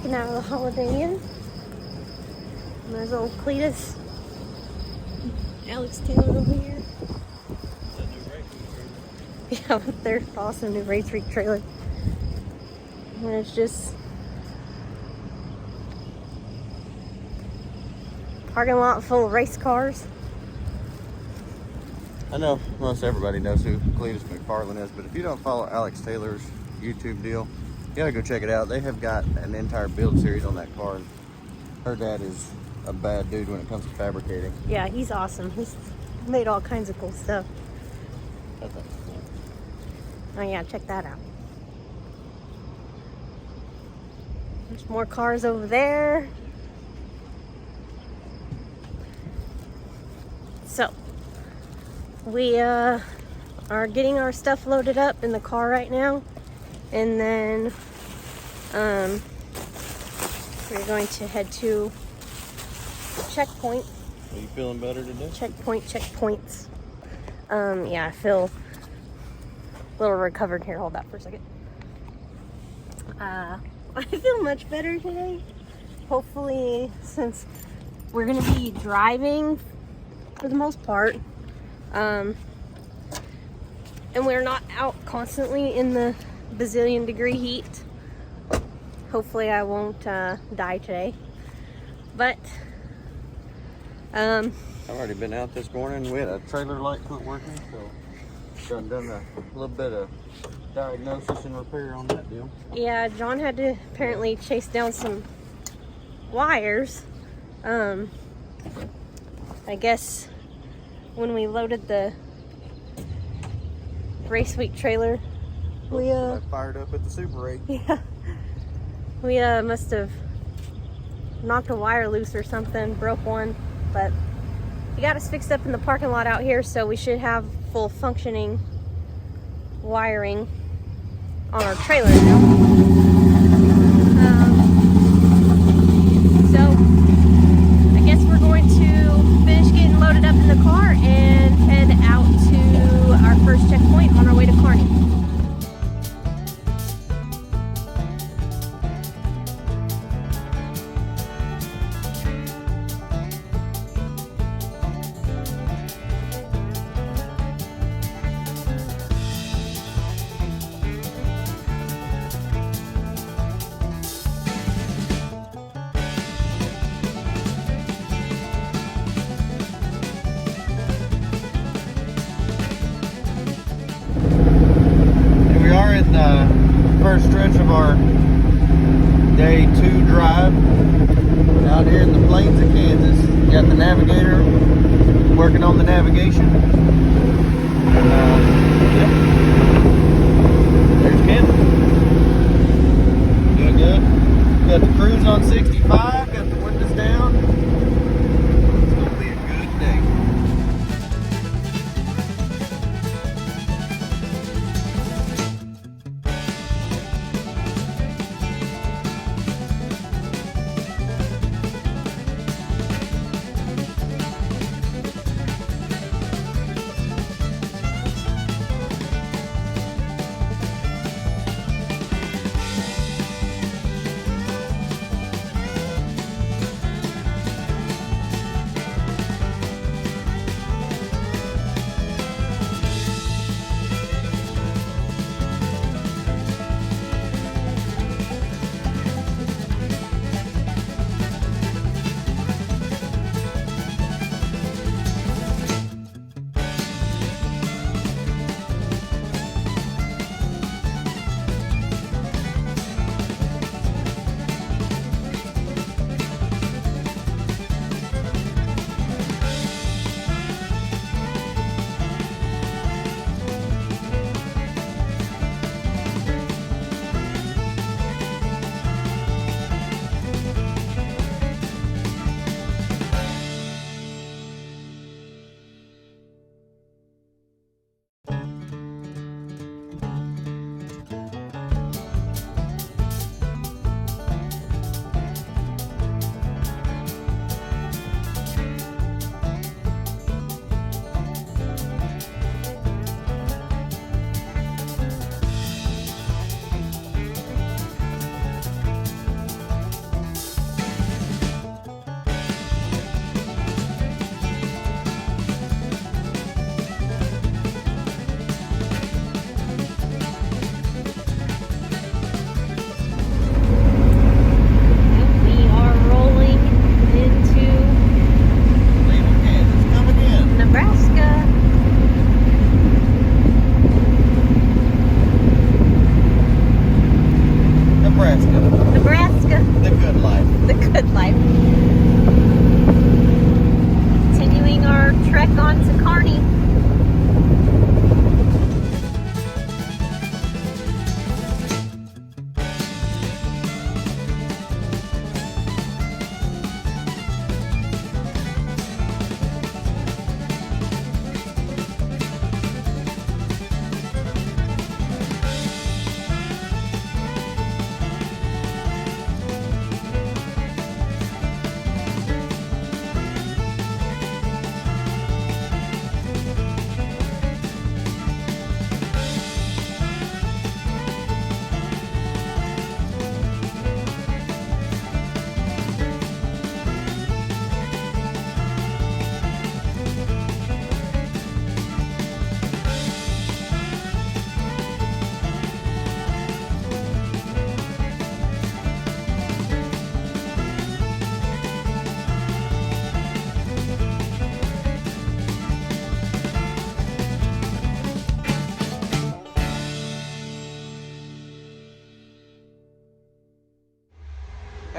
Walking out of the Holiday Inn. And there's old Cletus. Alex Taylor over here. Yeah, with their awesome new Race Week trailer. And it's just parking lot full of race cars. I know most everybody knows who Cletus McFarland is, but if you don't follow Alex Taylor's YouTube deal, you gotta go check it out. They have got an entire build series on that car, and her dad is a bad dude when it comes to fabricating. Yeah, he's awesome. He's made all kinds of cool stuff. That's cool. Oh yeah, check that out. There's more cars over there. So, we are getting our stuff loaded up in the car right now. And then we're going to head to the checkpoint. Are you feeling better today? Checkpoints. Yeah, I feel a little recovered here. Hold that for a second. I feel much better today. Hopefully, since we're gonna be driving for the most part, and we're not out constantly in the bazillion degree heat. Hopefully I won't die today. But I've already been out this morning. We had a trailer light quit working, so done a little bit of diagnosis and repair on that deal. yeah, John had to apparently chase down some wires. I guess when we loaded the Race Week trailer, we I fired up at the Super 8. yeah, we must have knocked a wire loose or something, broke one, but we got us fixed up in the parking lot out here, so we should have full functioning wiring on our trailer now. So I guess we're going to finish getting loaded up in the car and head out to our first checkpoint on our way to Kearney. First stretch of our day 2 drive out here in the plains of Kansas. Got the navigator working on the navigation. Yep. There's Ken. Doing good. Got the cruise on 65, got the windows down. It's going to be a good day.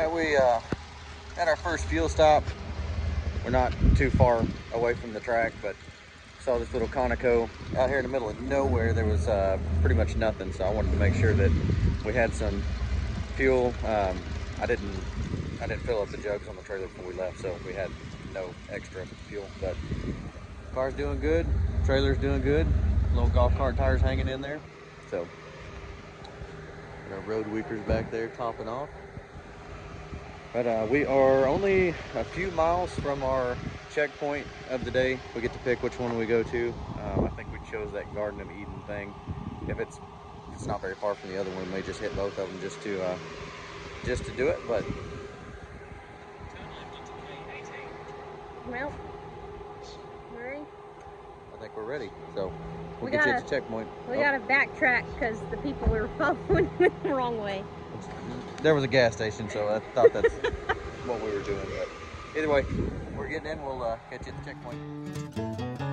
right, we at our first fuel stop. We're not too far away from the track, but saw this little Conoco out here in the middle of nowhere. There was pretty much nothing, so I wanted to make sure that we had some fuel. I didn't fill up the jugs on the trailer before we left, so we had no extra fuel. But car's doing good, trailer's doing good. Little golf cart tires hanging in there. So our road weepers back there topping off. But we are only a few miles from our checkpoint of the day. We get to pick which one we go to. I think we chose that Garden of Eden thing. If it's not very far from the other one, we may just hit both of them just to do it. But Well, Murray, I think we're ready. So we'll We get you gotta- at the checkpoint. we gotta backtrack because the people we were following went the wrong way. There was a gas station, so I thought that's what we were doing. But either way, we're getting in. We'll catch you at the checkpoint.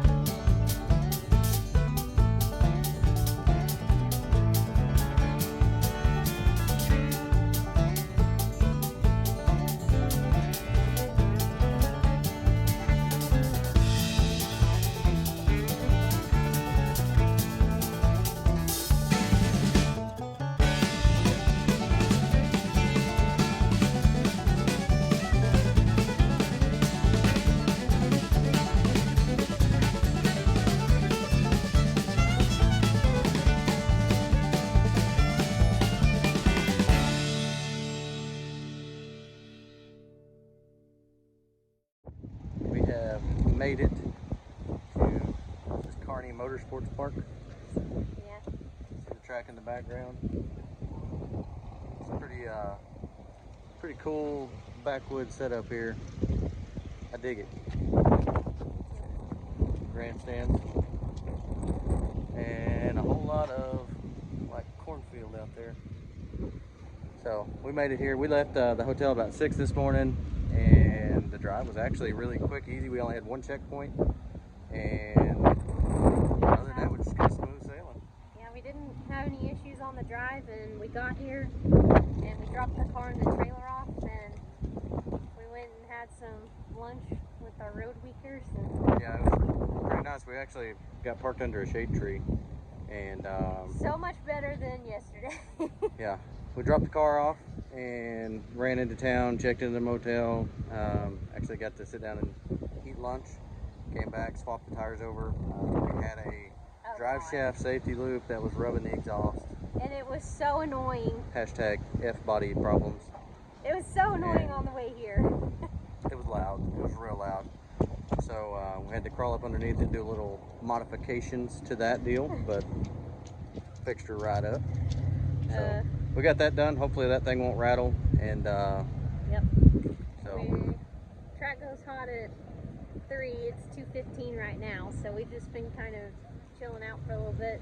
We have made it to this Kearney Motorsports Park. Yeah. See the track in the background. It's a pretty cool backwoods setup here. I dig it. Grandstands and a whole lot of like cornfield out there. So we made it here. We left the hotel about 6 this morning, and the drive was actually really quick, easy. We only had one checkpoint, and other than that, we just got smooth sailing. Yeah, we didn't have any issues on the drive, and we got here, and we dropped the car and the trailer off, and we went and had some lunch with our road weekers. And Yeah, it was pretty nice. We actually got parked under a shade tree, and so much better than yesterday. yeah, we dropped the car off and ran into town, checked into the motel. Actually got to sit down and eat lunch. Came back, swapped the tires over. We had a drive shaft safety loop that was rubbing the exhaust. And it was so annoying. Hashtag F-body problems. It was so annoying And on the way here. it was loud. It was real loud. So we had to crawl up underneath and do a little modifications to that deal, but fixed her right up. So we got that done. Hopefully that thing won't rattle. And Yep. so Track goes hot at 3. It's 2:15 right now, so we've just been kind of chilling out for a little bit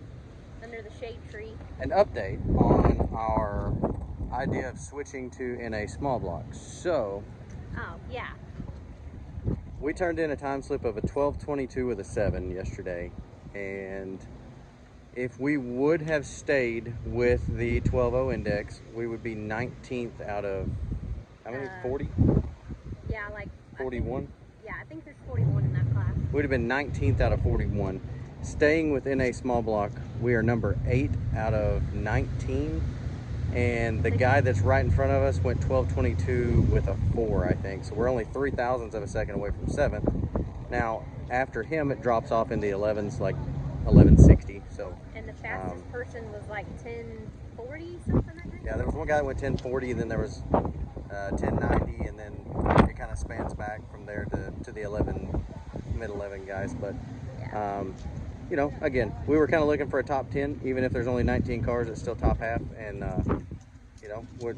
under the shade tree. an update on our idea of switching to in a small block. So Oh, yeah. we turned in a time slip of a 12:22 with a 7 yesterday, and if we would have stayed with the 12:0 index, we would be 19th out of how many? 40? Yeah, like 41? I think there's 41 in that class. We'd have been 19th out of 41. Staying within a small block, we are number 8 out of 19. And the guy that's right in front of us went 12:22 with a 4, I think. So we're only 0.03 of a second away from 7th. Now, after him, it drops off in the 11s, like 11:60. So And the fastest person was like 10:40 something, I think. yeah, there was one guy that went 10:40, and then there was 10:90, and then it kind of spans back from there to the mid-11 guys. But you know, again, we were kind of looking for a top 10, even if there's only 19 cars, it's still top half, and you know, we're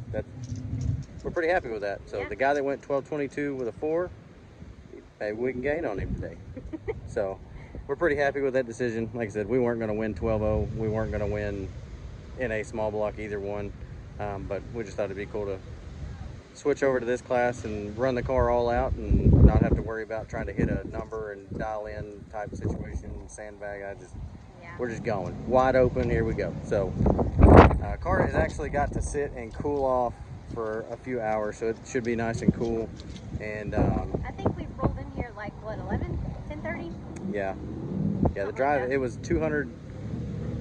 pretty happy with that. So Yeah. the guy that went 12:22 with a 4, maybe we can gain on him today. So we're pretty happy with that decision. Like I said, we weren't going to win 12:0. We weren't going to win in a small block, either one. But we just thought it'd be cool to switch over to this class and run the car all out and not have to worry about trying to hit a number and dial in type situation, sandbag. We're just going wide open. Here we go. So car has actually got to sit and cool off for a few hours, so it should be nice and cool. And I think we rolled in here like what, 10:30? yeah, the drive, it was 200.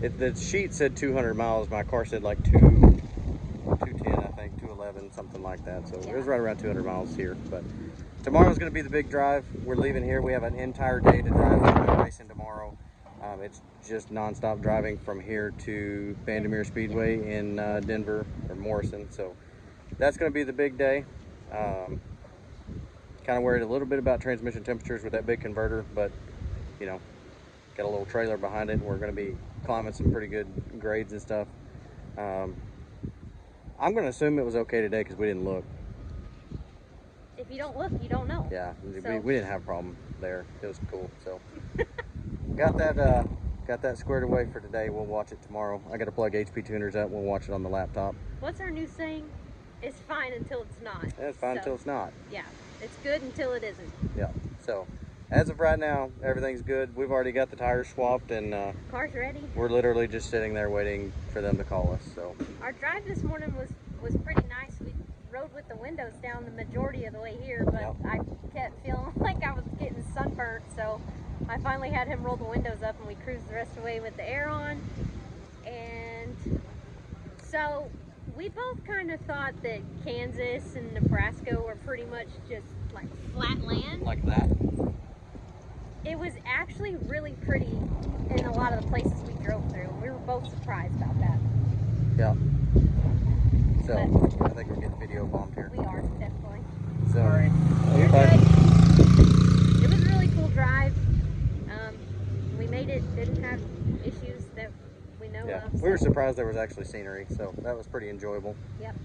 The sheet said 200 miles. My car said like 210, I think, 211, something like that. So it was right around 200 miles here. But tomorrow's going to be the big drive. We're leaving here. We have an entire day to drive. We're going racing tomorrow. It's just nonstop driving from here to Vandermeer Speedway in Denver or Morrison. So that's going to be the big day. Kind of worried a little bit about transmission temperatures with that big converter, but you know, got a little trailer behind it, and we're going to be climbing some pretty good grades and stuff. I'm going to assume it was okay today because we didn't look. If you don't look, you don't know. Yeah, so. we didn't have a problem there. It was cool. So got that squared away for today. We'll watch it tomorrow. I got to plug HP tuners up. We'll watch it on the laptop. What's our new saying? It's fine until it's not. Yeah, it's fine until it's not. Yeah, it's good until it isn't. Yeah. So as of right now, everything's good. We've already got the tires swapped, and car's ready. We're literally just sitting there waiting for them to call us. So our drive this morning was pretty nice. We rode with the windows down the majority of the way here, but yep. I kept feeling like I was getting sunburnt, so I finally had him roll the windows up, and we cruised the rest of the way with the air on. And so we both kind of thought that Kansas and Nebraska were pretty much just like flat land. Like that? It was actually really pretty in a lot of the places we drove through. We were both surprised about that. Yeah. So, I think we're getting video bombed here. We are, definitely. So, sorry. You're good. It was a really cool drive. We made it, didn't have issues that we know of. So. We were surprised there was actually scenery, so that was pretty enjoyable. Yep.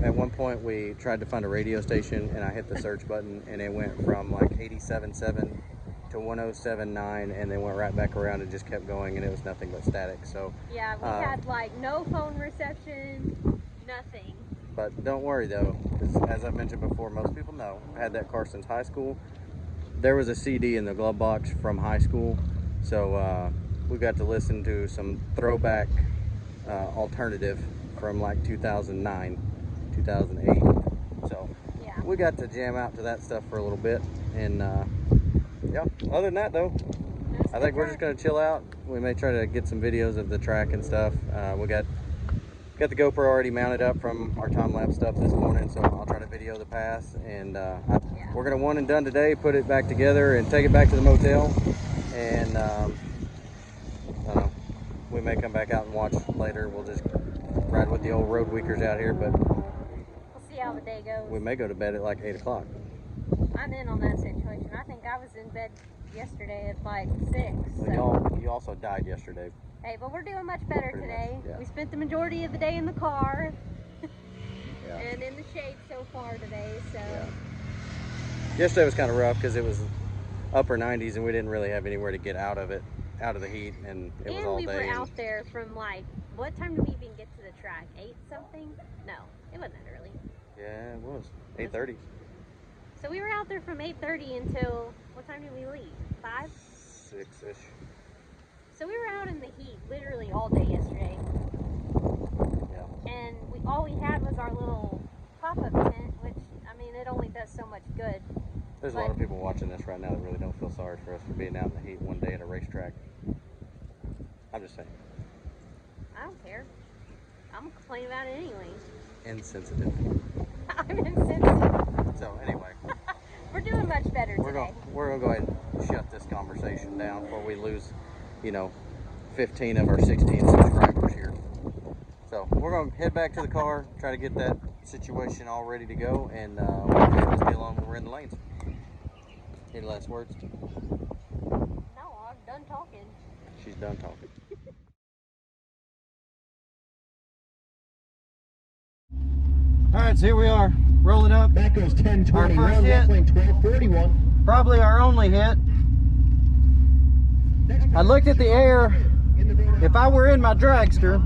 At one point we tried to find a radio station, and I hit the search button, and it went from like 87.7 to 107.9, and then went right back around and just kept going, and it was nothing but static. So yeah, we had like no phone reception, nothing. But don't worry though, because as I've mentioned before, most people know I had that car since high school. There was a CD in the glove box from high school, so we got to listen to some throwback alternative from like 2009, 2008. So yeah, we got to jam out to that stuff for a little bit, and yeah. Other than that though, I think we're just gonna chill out. We may try to get some videos of the track and stuff. We got the GoPro already mounted up from our time lapse stuff this morning, so I'll try to video the pass, and we're gonna one and done today, put it back together and take it back to the motel, and we may come back out and watch later. We'll just ride with the old road weekers out here, but we'll see how the day goes. We may go to bed at like 8 o'clock. I'm in on that situation. I think I was in bed yesterday at like 6. Well, you also died yesterday. Hey, but we're doing much better Pretty today. much, yeah. We spent the majority of the day in the car yeah. and in the shade so far today. So yeah. Yesterday was kind of rough because it was upper 90s, and we didn't really have anywhere to get out of the heat, and it was all day. And we were out there from like, what time did we even get to the track? 8 something? No, it wasn't that early. Yeah, it was 8:30. So we were out there from 8:30 until, what time did we leave? 5? 6-ish. So we were out in the heat literally all day yesterday. Yeah. And all we had was our little pop-up tent, which, I mean, it only does so much good. There's a lot of people watching this right now that really don't feel sorry for us for being out in the heat one day at a racetrack. I'm just saying. I don't care. I'm gonna complain about it anyway. Insensitive. I'm insensitive. So anyway. We're doing much better today. We're gonna go ahead and shut this conversation down before we lose, 15 of our 16 subscribers here. So we're gonna head back to the car, try to get that situation all ready to go, and we'll get this deal on when we're in the lanes. Any last words? No, I'm done talking. She's done talking. All right, so here we are, rolling up. That goes 10-20, our first hit, 12-41. probably our only hit. I looked at the air. If I were in my dragster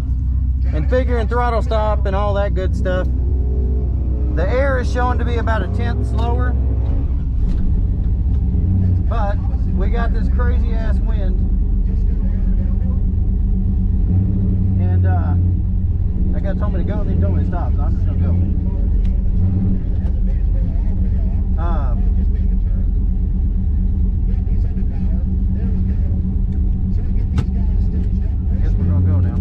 and figuring throttle stop and all that good stuff, the air is showing to be about a 1/10 slower. But we got this crazy ass wind, and That guy told me to go and then he told me to stop, so I'm just gonna go. I guess we're gonna go now.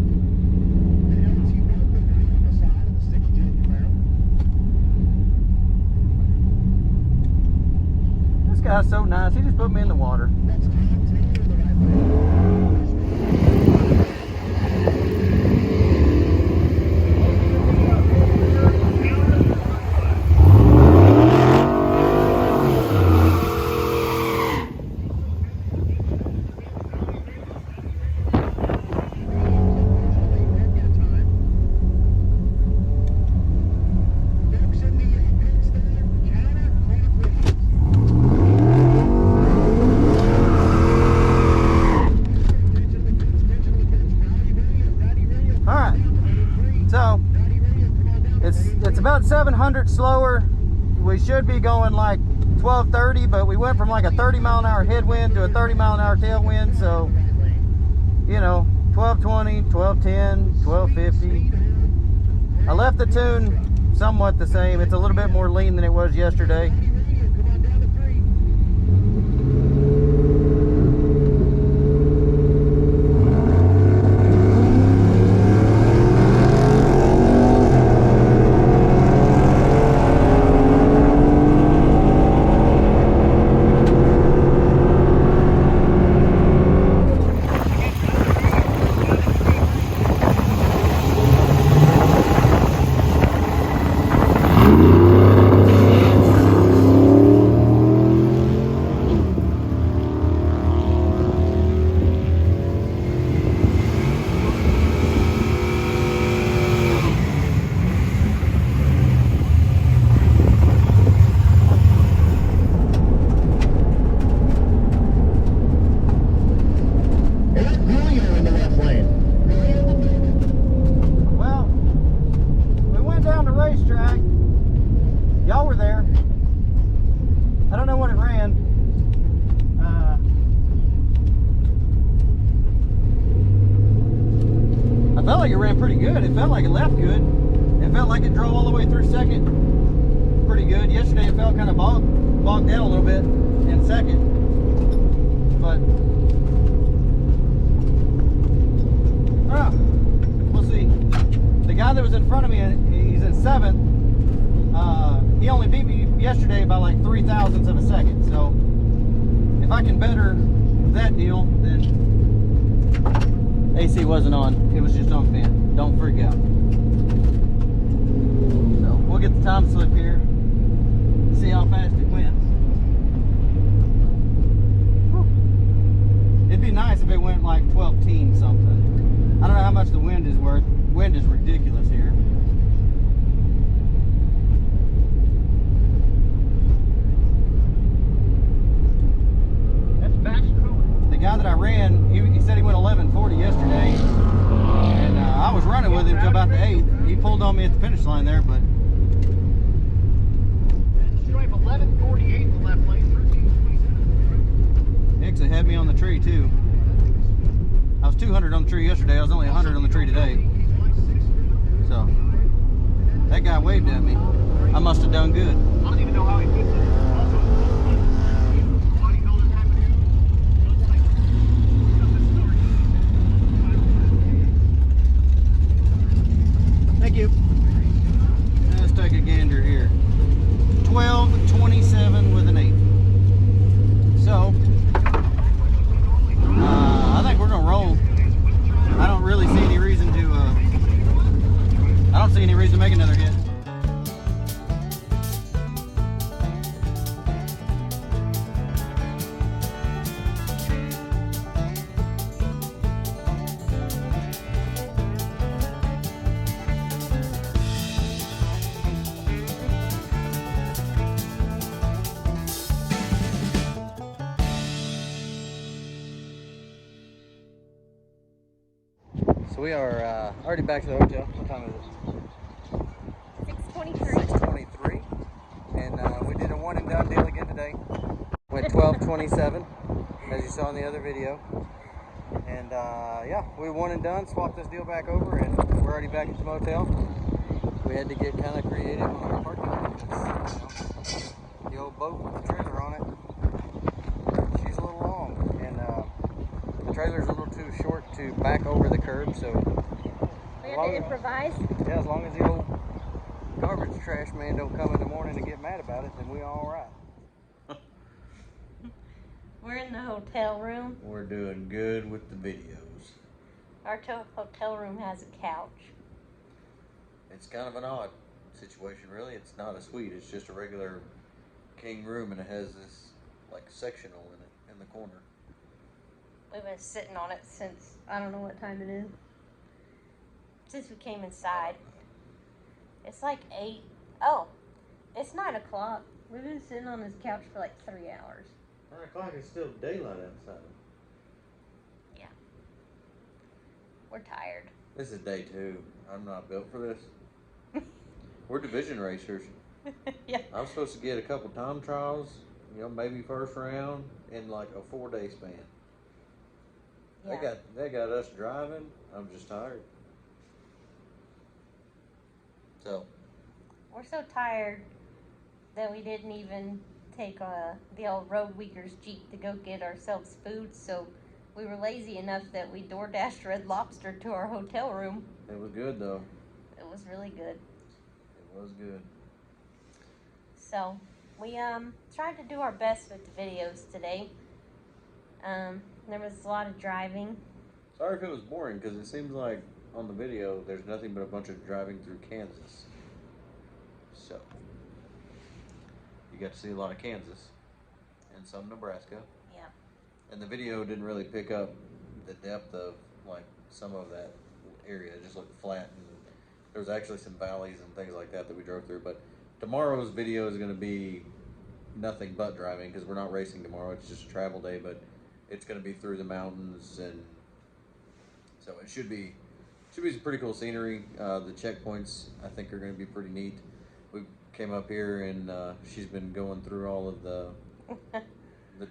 This guy's so nice. He just put me in the water. It's about 700 slower. We should be going like 1230, but we went from like a 30-mile-an-hour headwind to a 30-mile-an-hour tailwind, so you know, 1220, 1210, 1250. I left the tune somewhat the same. It's a little bit more lean than it was yesterday. Y'all were there. I don't know what it ran. I felt like it ran pretty good. It felt like it left good. It felt like it drove all the way through second pretty good. Yesterday it felt kind of bogged down a little bit in second. But we'll see. The guy that was in front of me, he's in seventh. He only beat me yesterday by like 0.03 of a second. So if I can better that deal, then AC wasn't on. It was just on fan. Don't freak out. So we'll get the time slip here. See how fast it went. Whew. It'd be nice if it went like 12-teen something. I don't know how much the wind is worth. Wind is ridiculous here. The guy that I ran, he said he went 1140 yesterday, and I was running with him till about the 8th. He pulled on me at the finish line there, but drive 1148 the left lane, 1327. Hicks had me on the tree too. I was 200 on the tree yesterday. I was only 100 on the tree today. So that guy waved at me. I must have done good. I don't even know how he did that. Thank you. Let's take a gander here. 12:27 with an 8. So, I think we're gonna roll. I don't really see any reason to. I don't see any reason to make another hit. So we are already back to the hotel. What time is it? 6:23. 6:23. And we did a one and done deal again today. Went 12:27, as you saw in the other video. And yeah, we one and done, swapped this deal back over, and we're already back at the motel. We had to get kind of creative on our parking lot because, the old boat with the trailer on it, she's a little long, and the trailer's a little too short to back over the curb, so We had to improvise. yeah, as long as the old garbage trash man don't come in the morning and get mad about it, then we all right. We're in the hotel room. We're doing good with the videos. Our hotel room has a couch. It's kind of an odd situation, really. It's not a suite. It's just a regular king room, and it has this like sectional in it in the corner. We've been sitting on it since, I don't know what time it is. Since we came inside. It's like 8. Oh, it's 9 o'clock. We've been sitting on this couch for like 3 hours. 9 o'clock is still daylight outside. Yeah. We're tired. This is day 2. I'm not built for this. We're division racers. Yeah. I'm supposed to get a couple time trials, maybe first round in like a 4-day span. Yeah. They got us driving. I'm just tired. So We're so tired that we didn't even take the old Road Weaker's Jeep to go get ourselves food, so we were lazy enough that we DoorDashed Red Lobster to our hotel room. it was good though. It was really good. It was good. So we tried to do our best with the videos today. There was a lot of driving. Sorry if it was boring, because it seems like on the video there's nothing but a bunch of driving through Kansas. So you got to see a lot of Kansas and some Nebraska. Yeah. And the video didn't really pick up the depth of like some of that area. It just looked flat, and there was actually some valleys and things like that we drove through. But tomorrow's video is going to be nothing but driving, because we're not racing tomorrow. It's just a travel day, but it's going to be through the mountains, and so it should be some pretty cool scenery. The checkpoints I think are going to be pretty neat. We came up here, and she's been going through all of the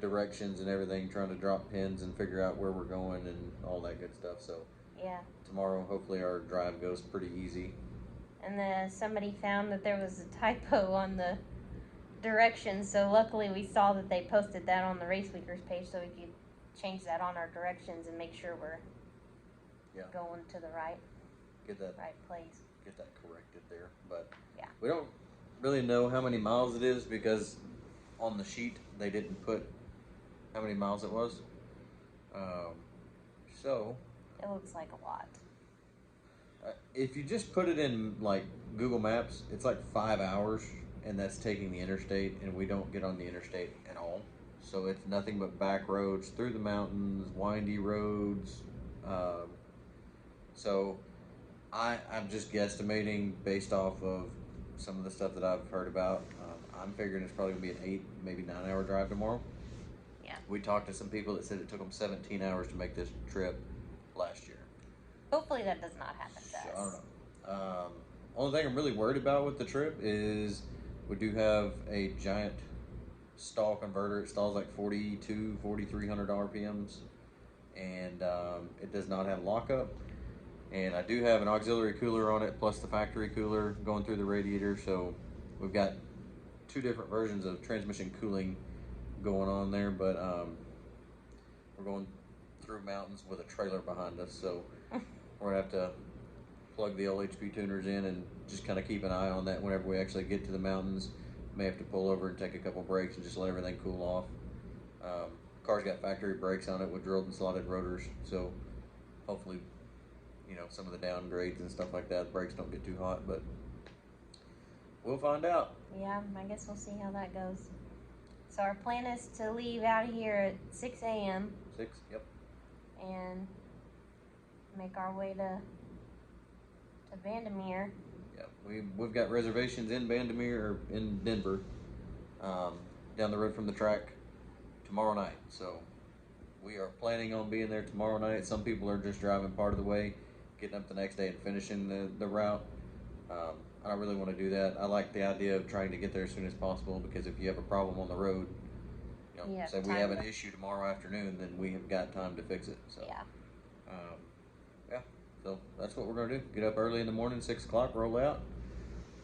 directions and everything, trying to drop pins and figure out where we're going and all that good stuff. So Yeah. tomorrow, hopefully, our drive goes pretty easy. And then somebody found that there was a typo on the directions, so luckily we saw that they posted that on the Race Weekers page, so we could change that on our directions and make sure we're going to the right Get that place. Get that corrected there. But Yeah. we don't really know how many miles it is, because on the sheet they didn't put how many miles it was. So It looks like a lot. if you just put it in like Google Maps, it's like 5 hours, and that's taking the interstate, and we don't get on the interstate at all. So it's nothing but back roads through the mountains, windy roads. So I'm just guesstimating based off of some of the stuff that I've heard about. I'm figuring it's probably gonna be an 8, maybe 9 hour drive tomorrow. Yeah. We talked to some people that said it took them 17 hours to make this trip last year. Hopefully that does not happen to So, us. I don't know. Only thing I'm really worried about with the trip is we do have a giant stall converter. It stalls like 4,300 RPMs, and it does not have lockup. And I do have an auxiliary cooler on it, plus the factory cooler going through the radiator. So we've got 2 different versions of transmission cooling going on there, but we're going through mountains with a trailer behind us, so we're gonna have to plug the LHP tuners in and just kind of keep an eye on that whenever we actually get to the mountains. May have to pull over and take a couple breaks and just let everything cool off. Car's got factory brakes on it with drilled and slotted rotors, so hopefully, some of the downgrades and stuff like that, the brakes don't get too hot, but we'll find out. Yeah, I guess we'll see how that goes. So our plan is to leave out of here at 6 a.m. 6, yep. and make our way to Vandermeer. Yeah, we've got reservations in Vandermeer, or in Denver, down the road from the track tomorrow night. So we are planning on being there tomorrow night. Some people are just driving part of the way, getting up the next day and finishing the route. I don't really want to do that. I like the idea of trying to get there as soon as possible, because if you have a problem on the road, say we have an issue tomorrow afternoon, then we have got time to fix it. So Yeah. Yeah, so that's what we're gonna do. Get up early in the morning, 6 o'clock, roll out,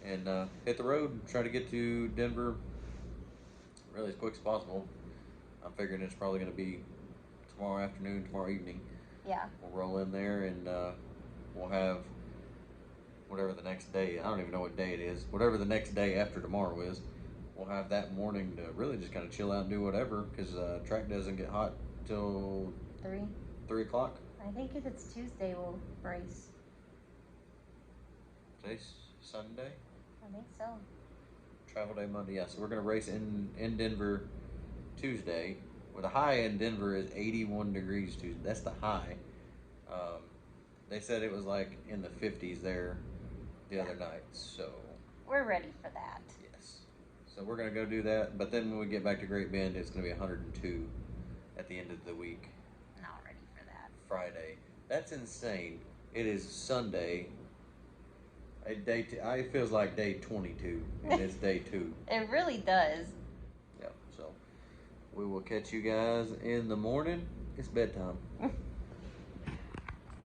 and hit the road. Try to get to Denver really as quick as possible. I'm figuring it's probably gonna be tomorrow afternoon, tomorrow evening. Yeah. We'll roll in there and we'll have whatever the next day. I don't even know what day it is. Whatever the next day after tomorrow is, we'll have that morning to really just kind of chill out and do whatever because track doesn't get hot till 3 o'clock. I think if it's Tuesday, we'll race. Today's Sunday. I think so. Travel day Monday. Yeah, so we're gonna race in Denver Tuesday. Well, the high in Denver is 81 degrees Tuesday. That's the high. They said it was like in the 50s there the other night. So we're ready for that. yes. So we're gonna go do that. But then when we get back to Great Bend, it's gonna be 102 at the end of the week. Not ready for that. Friday. That's insane. It is Sunday. It feels like day 22, and it's day 2. It really does. Yeah. So we will catch you guys in the morning. It's bedtime.